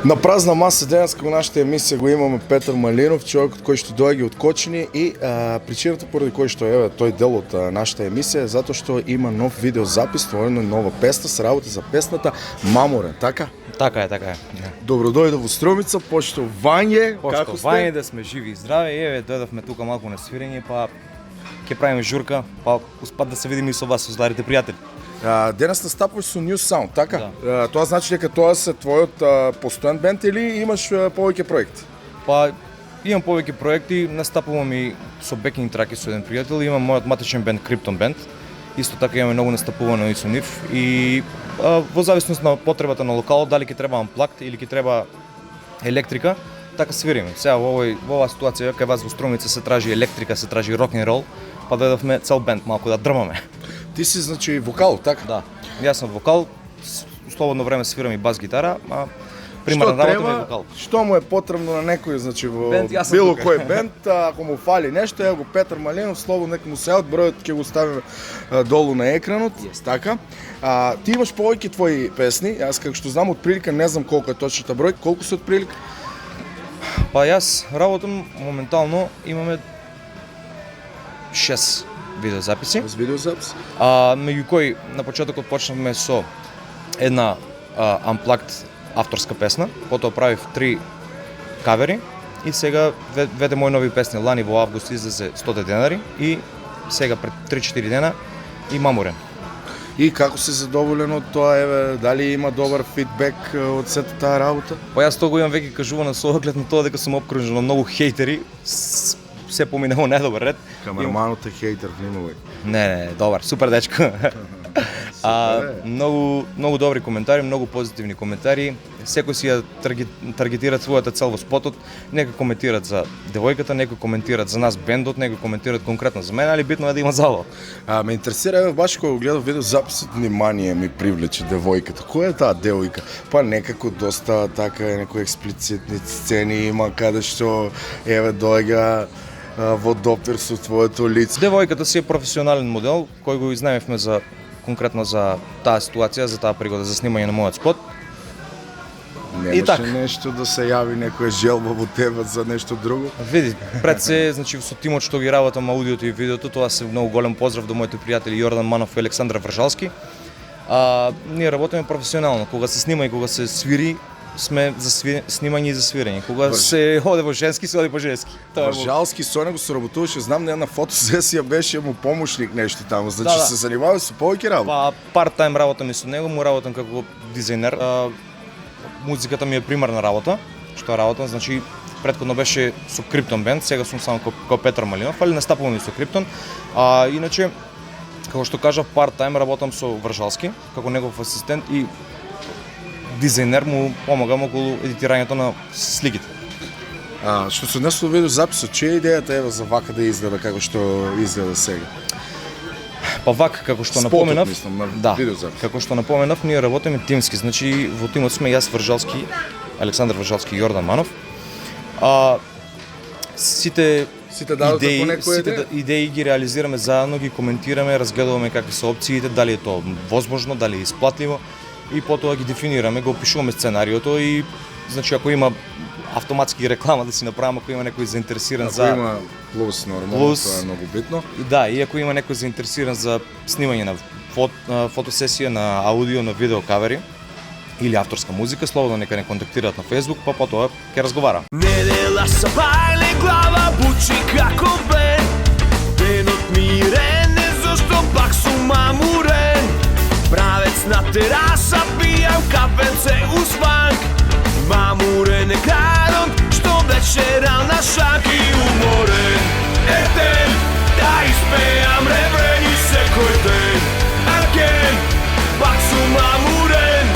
На празна маса днес към нашата емисия го имаме Петър Малинов, човек, от който ще дойде от Кочини и причината, поради който ще той дел от нашата емисия е зато, що има нов видеозапис, това е нова песна с работа за песната Маморен, така? Така е. Добро дойде в Струмица, почто Вање, како сте? Вање, да сме живи и здрави, дойдохме тук малко на свирење, па ќе правиме журка, па успат да се видим и со вас, со зларите пријатели. Денес настапваш со New Sound, така? Да. Това значи дека тоа е твојот постојан бенд или имаш повеќе проекти? Па имам повеќе проекти, настапувам и со бекинг траки со еден пријател, имам мојот матичен бенд Krypton Band. Исто така имаме многу настапувано и со нив и во зависност на потребата на локалот, дали ќе треба амплакт или ќе треба електрика, така свириме. Сега во оваа ситуација кај вас во Струмица се тражи електрика, се тражи рок-н-рол, па дојдовме цел бенд малку да дрмаме. Ти си значи вокал, така? Да. Јас сум вокал, слободно време свирам и бас гитара, а примерно работа е вокал. Што му е потребно на некој, значи во бенд, било кој бенд, ако му фали нешто, е го Петър Малинов, слободно нека му се од бројот ќе го ставиме долу на екранот, така. Ти имаш повеќе твои песни, јас како што знам од прилика, не знам колку е точната број, колку се од прилика? Па јас работам моментално, имаме 6 видеозаписи. С видеозапис? Меѓу кои на почетокот почнавме со една Unplugged авторска песна, потоа правив 3 кавери и сега двете мои нови песни лани во август излезе 100 денари и сега пред 3-4 дена и Маморен. И како си задоволен од тоа, дали има добар фидбек од сета таа работа? Па јас тоа го имам веќе кажувано со оглед на тоа дека сум обкружен од многу хейтери, се поминало недобар ред. Камерманот е хейтер, внимавај. Не, добар, супер дечко. Многу добри коментари, многу позитивни коментари. Секој си ја таргетира својата цел во спотот. Некои коментираат за девојката, некои коментираат за нас бендот, некои коментираат конкретно за мене, али битно е да има зала. Ме интересира, баш кога гледав видеозаписот, внимание ми привлече девојката. Која е таа девојка? Па некако доста така некои експлицитни сцени има каде што доаѓа во допир со твоето лице. Девојката си е професионален модел, кој го изнајмевме за конкретно за таа ситуација, за таа пригода за снимање на мојот спот. Немаше нешто да се јави некоја желба во тебе за нешто друго? Види, пред се, значи со тимот што ги работам аудиото и видеото, тоа се многу голем поздрав до моите пријатели Јордан Манов и Александар Вржалски. Ние работиме професионално, кога се снима и кога се свири, сме за снимање и за свирење. Кога се оде во женски, се оде по женски. Вржалски со него се работуваше, знам на една фотосесија беше му помошник нешто таму, значи се занимава со повеќе работа. Па парт-тајм работам и со него, му работам како дизајнер. Музиката ми е примарна работа, што работам, значи претходно беше со Krypton Band, сега сум само како Петър Малинов, али настапувам и со Krypton. Иначе, како што кажав, парт-тајм работам со Вржалски, како негов асистент и дизајнер му помагам околу едитирањето на сликите. Што се однесува до видеозаписот, чија идејата е за вака да изгледа како што изгледа сега? Па вака, како што напоменав, видеозапис. како што напоменав, ние работиме тимски, значи во тимот сме јас Вржалски, Александар Вржалски и Јордан Манов. Сите идеи ги реализираме заедно, ги коментираме, разгледуваме какви се опциите, дали е тоа возможно, дали е исплатливо и потоа ги дефинираме, го опишуваме сценариото и значи ако има автоматски реклама да си направам, ако има некој заинтересиран ако има плюс, нормално, тоа е многу битно. И ако има некој заинтересиран за снимање на фотосесија, на аудио, на видео кавери или авторска музика, слободно нека не контактираат на Facebook, па потоа ќе разговара. Недела са пале глава бучи како бен. Денот мирен е зашто пак сум мамурен. Правец на тераса пијам кафенце уз банк. Мамурен е градот што вечерал на шак и уморен. Ден да испеам реврени секој ден. Аген, пак сум мамурен.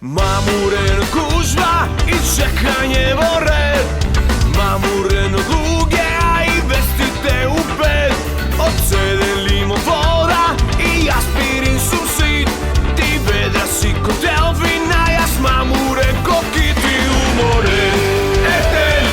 Мамурен гужва и чекање во ред. Мамурен луѓе, а и вестите убед. Од 7 лимон вода и аспирин сум сит. Ти ведра си котел вина, јас мамурен коки ти уморен. Ден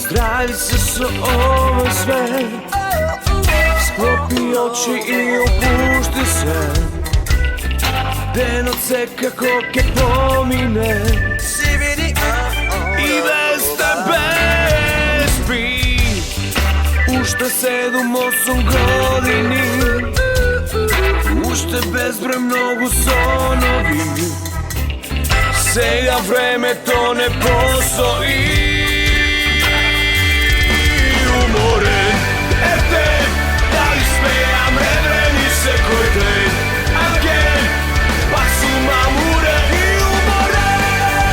Здрави се со овој свет, склопи очи и опушти се. Денот секако ке помине и без тебе спи. Уште 7-8 години, уште безброј многу сонови. Сега времето не постои. Уморен е ден, дали спеам редрени секој ден. Аген, пак сум амурен и уморен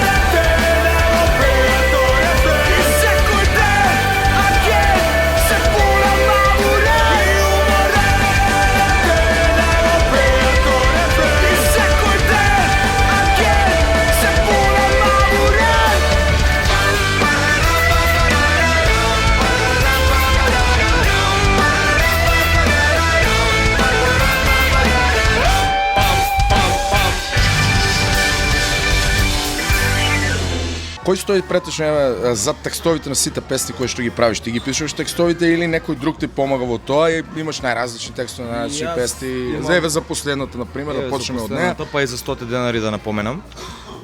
е ден, оператор е ден. И секој ден, аген, се пулам амурен и уморен е ден, оператор е ден. И секој ден, аген, се пулам амурен. Кој стои претежно зад текстовите на сите песни кои што ги правиш? Ти ги пишеш текстовите или некој друг ти помага во тоа и имаш најразлични текстови на најразлични Јас песни? имам- За еве за последната на пример, да почнеме од неа. Па и за 100 денари да напоменам.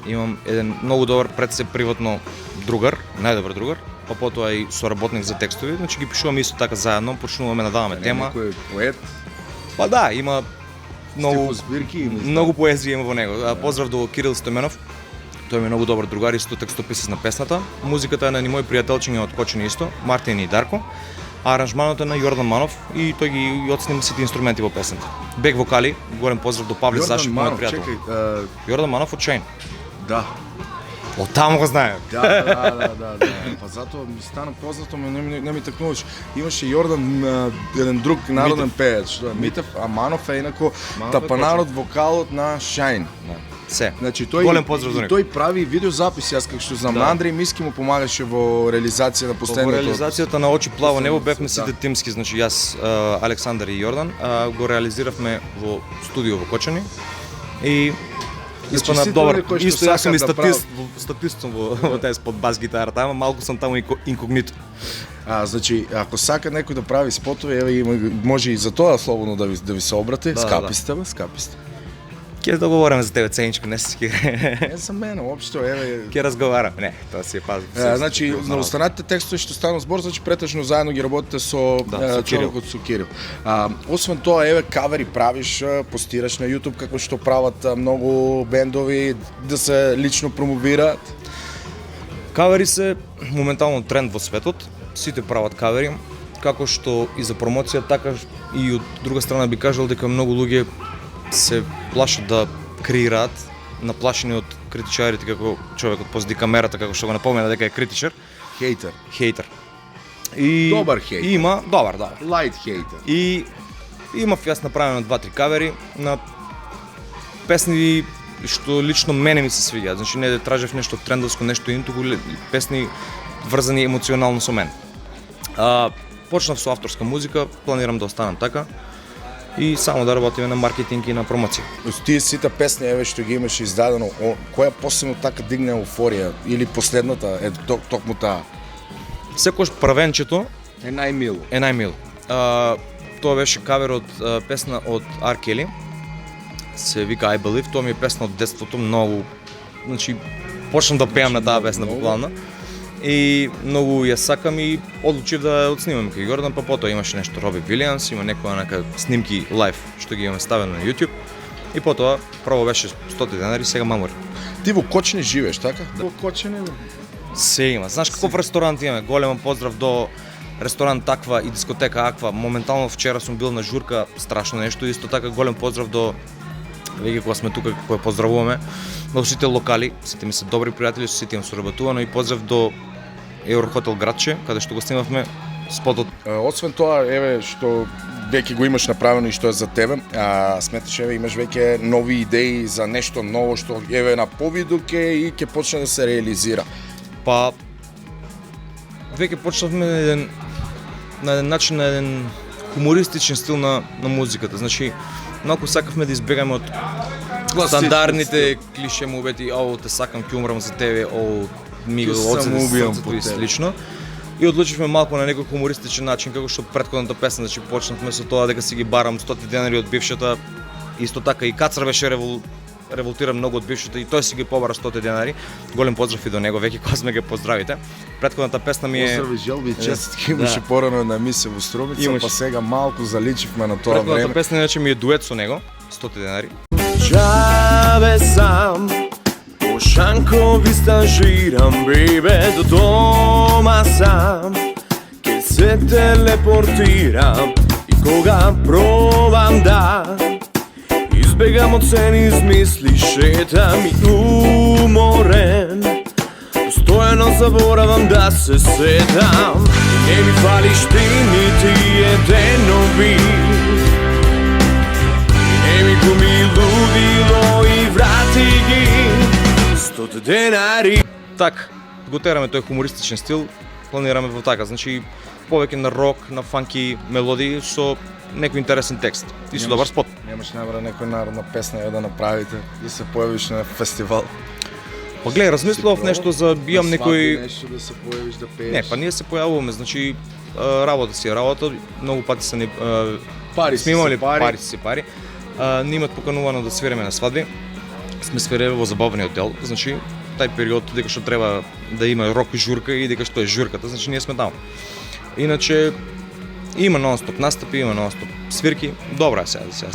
Имам еден многу добар пред се приватно другар, најдобар другар, па потоа и соработник за текстови, значи ги пишуваме исто така заедно, почнуваме да даваме тема. Некој поет, Па да, има многу стихозбирки и многу поезија има во него. Поздрав до Кирил Стоменов. Тој ми е многу добар другар, исто текстописец на песната. Музиката е на мој пријателчиња од Кочани исто, Мартин и Дарко. А аранжманот е на Јордан Манов и тој ги отснима сите инструменти во песната. Бек вокали, голем поздрав до Павле Зашев, мојот пријател. чекај, Јордан Манов од Шајн. да. Од таму го знаем. Да. Па затоа ми стана познато, не ми такнуваш. Имаше Јордан, еден друг народен пеец, Митев, а Манов е инако тапанарот вокалот на Шајн. Се. Значи тој Голем поздрав за и него. тој прави видеозаписи, јас како што знам, на Андреј Миски му помагаше во реализација на Во последното. реализацијата на Очи плаво небо бевме Да. сите тимски, значи јас, Александар и Јордан, го реализиравме во студио во Кочани и испана сите добар. оние кои што Исто јас сум и сакаат да статист сум во тај спот бас гитарата, ама малку сум таму инкогнито. Значи, ако сака некој да прави спотови, еве може и за тоа слободно да ви се обрати. Да, Скапи да. сте, бе, скапи сте. Ќе договориме за тебе ценичко, не се Не за мене, општо, еве. ќе разговараме. Не, тоа си е паз. Значи, на останатите текстови што стану збор, значи претежно заедно ги работите со со Кирил. човекот со Кирил. Освен тоа, еве кавери правиш, постираш на YouTube како што прават многу бендови да се лично промовираат. Кавери се моментално тренд во светот, сите прават кавери, како што и за промоција, така и од друга страна би кажал дека многу луѓе се плашат да креираат, наплашени од критичарите, како човекот позади камерата, како што го напомена дека е критичар, Хейтер. хейтер. И Добар хейтер. Има, добар. Light хейтер. И имав јас направено 2-3 кавери на песни што лично мене ми се свиѓаат. Значи не да тражев нешто трендовско, нешто ин, туку песни врзани емоционално со мен. Почнав со авторска музика, планирам да останам така и само да работиме на маркетинг и на промоција. Тие сите песни еве што ги имаш издадено, која посебно така дигне еуфорија или последната е токму таа? Секогаш првенчето Е најмило. е најмило. Тоа беше кавер од песна од R. Kelly. Се вика I Believe, тоа ми е песна од детството, многу, значи почнам да пеам на таа песна буквално. И многу ја сакам и одлучив да ја отснимам кај Јордан, па потоа имаше нешто Роби Вилијамс, има некоја снимки лайв што ги имаме ставено на YouTube. И потоа прво беше 100 денари, сега мамури. Ти во Кочани живееш, така? Да. Во Кочани, Се има. Знаеш каков ресторант имаме? Голем поздрав до ресторант Аква и дискотека Аква. Моментално вчера сум бил на журка, страшно нешто. Исто така голем поздрав до веќе кога сме тука, кога поздравуваме, до сите локали, сите ми се добри пријатели, со сите им соработувано и поздрав до Еврохотел Градче, каде што го снимавме спотот. Освен тоа, еве што веќе го имаш направено и што е за тебе, сметаш еве имаш веќе нови идеи за нешто ново што еве на повиду и ќе почне да се реализира. Па веќе почнавме на еден начин, на еден хумористичен стил на музиката. Значи, малку сакавме да избегаме од стандардните клише мувети, те сакам, ќе умрам за тебе, ми го Ќе се оцеди самоубијам срцето по и тебе. слично. И одлучивме малку на некој хумористичен начин, како што претходната песна, значи почнавме со тоа дека си ги барам 100 денари од бившата. Исто така и Кацар беше револтира многу од бившата и тој си ги побара 100 денари. Голем поздрав и до него, веќе кога сме ги поздравите. Претходната песна ми е Поздрави, желби, честитки, имаше порано една емисија во Струмица, Имаше. па сега малку заличивме на тоа Претходната време. песна иначе ми е дует со него, 100 денари. Чаве сам, по Шанкови стажирам, бебе, до дома сам. Ке се телепортирам и кога пробам да избегам од цени измисли, шетам и уморен. Постојано заборавам да се сетам, не ми фалиш ти нити еденови. Еми ми лудило и врати ги 100 денари. Так, го тераме тој хумористичен стил, планираме во така, значи повеќе на рок, на фанки мелодии со некој интересен текст и со добар спот. Немаш набра некоја народна песна ја да направите, да се појавиш на фестивал. Па гледај, размислував нешто за имам некој Нешто да се појавиш да пееш. Не, па ние се појавуваме, значи работа си е работа, многу пати се не Пари сме имали пари. пари си се пари. Не имат поканувано да свириме на свадби. Сме свирели во забавниот дел, значи тај период дека што треба да има рок и журка и дека што е журката, значи ние сме таму. Иначе има нон-стоп настапи, има нон-стоп свирки, добра е сега.